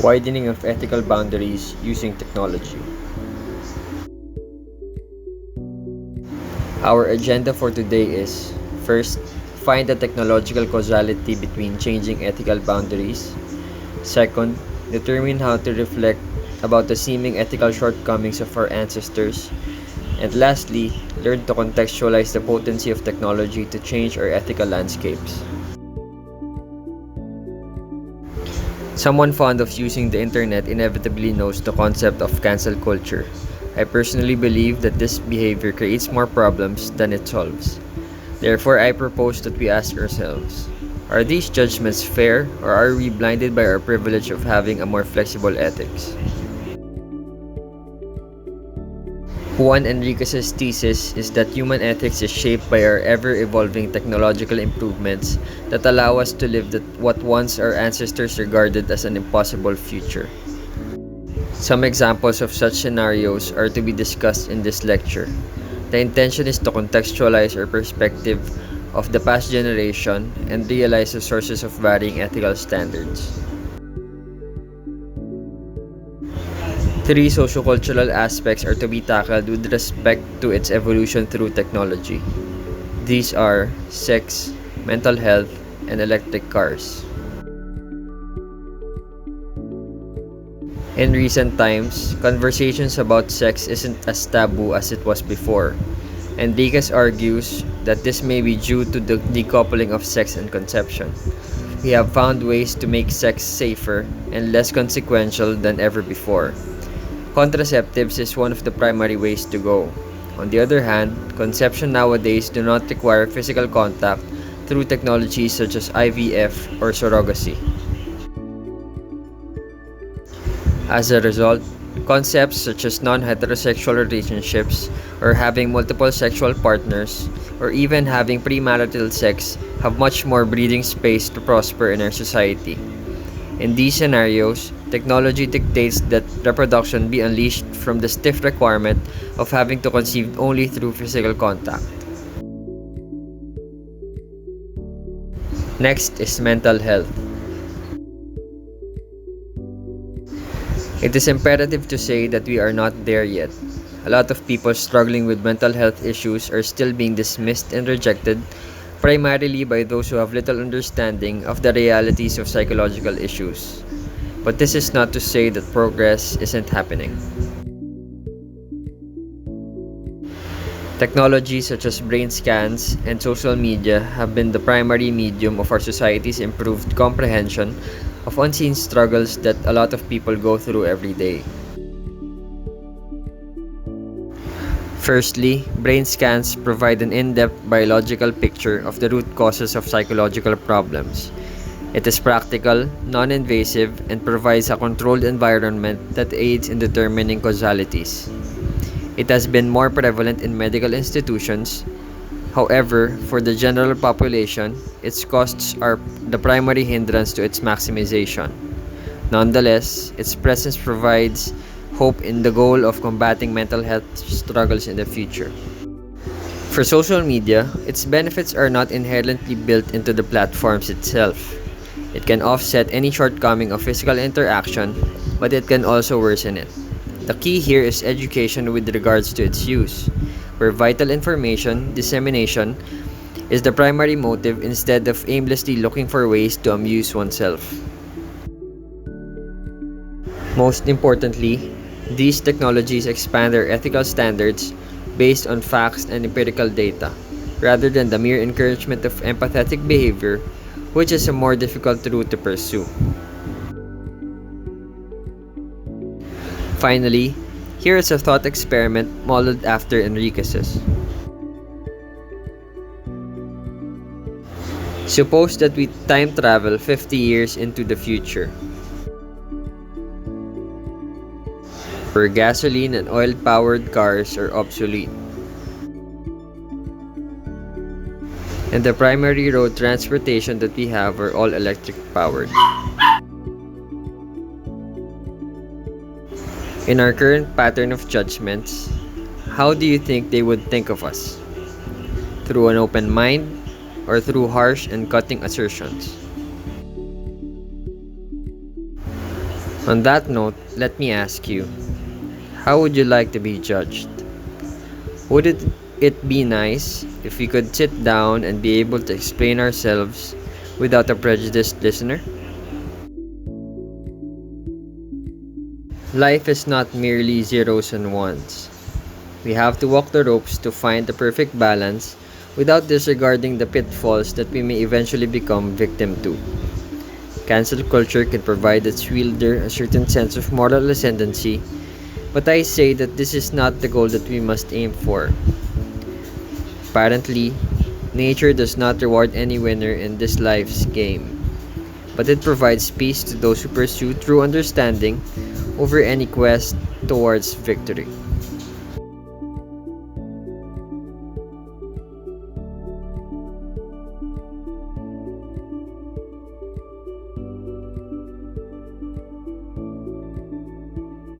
Widening of ethical boundaries using technology. Our agenda for today is: first, find the technological causality between changing ethical boundaries. Second, determine how to reflect about the seeming ethical shortcomings of our ancestors. And lastly, learn to contextualize the potency of technology to change our ethical landscapes. Someone fond of using the internet inevitably knows the concept of cancel culture. I personally believe that this behavior creates more problems than it solves. Therefore, I propose that we ask ourselves, are these judgments fair, or are we blinded by our privilege of having a more flexible ethics? Juan Enriquez's thesis is that human ethics is shaped by our ever-evolving technological improvements that allow us to live what once our ancestors regarded as an impossible future. Some examples of such scenarios are to be discussed in this lecture. The intention is to contextualize our perspective of the past generation and realize the sources of varying ethical standards. Three sociocultural aspects are to be tackled with respect to its evolution through technology. These are sex, mental health, and electric cars. In recent times, conversations about sex isn't as taboo as it was before. Enriquez argues that this may be due to the decoupling of sex and conception. We have found ways to make sex safer and less consequential than ever before. Contraceptives is one of the primary ways to go. On the other hand, conception nowadays do not require physical contact through technologies such as IVF or surrogacy. As a result, concepts such as non-heterosexual relationships, or having multiple sexual partners, or even having premarital sex have much more breathing space to prosper in our society. In these scenarios, technology dictates that reproduction be unleashed from the stiff requirement of having to conceive only through physical contact. Next is mental health. It is imperative to say that we are not there yet. A lot of people struggling with mental health issues are still being dismissed and rejected, primarily by those who have little understanding of the realities of psychological issues. But this is not to say that progress isn't happening. Technology such as brain scans and social media have been the primary medium of our society's improved comprehension of unseen struggles that a lot of people go through every day. Firstly, brain scans provide an in-depth biological picture of the root causes of psychological problems. It is practical, non-invasive, and provides a controlled environment that aids in determining causalities. It has been more prevalent in medical institutions. However, for the general population, its costs are the primary hindrance to its maximization. Nonetheless, its presence provides hope in the goal of combating mental health struggles in the future. For social media, its benefits are not inherently built into the platforms itself. It can offset any shortcoming of physical interaction, but it can also worsen it. The key here is education with regards to its use, where vital information dissemination is the primary motive instead of aimlessly looking for ways to amuse oneself. Most importantly, these technologies expand our ethical standards based on facts and empirical data, rather than the mere encouragement of empathetic behavior, which is a more difficult route to pursue. Finally, here is a thought experiment modeled after Enriquez's. Suppose that we time travel 50 years into the future, where gasoline and oil-powered cars are obsolete, and the primary road transportation that we have are all electric-powered. In our current pattern of judgments, how do you think they would think of us? Through an open mind, or through harsh and cutting assertions? On that note, let me ask you, how would you like to be judged? Would it be nice if we could sit down and be able to explain ourselves without a prejudiced listener? Life is not merely zeros and ones. We have to walk the ropes to find the perfect balance without disregarding the pitfalls that we may eventually become victim to. Cancel culture can provide its wielder a certain sense of moral ascendancy, but I say that this is not the goal that we must aim for. Apparently, nature does not reward any winner in this life's game, but it provides peace to those who pursue true understanding over any quest towards victory.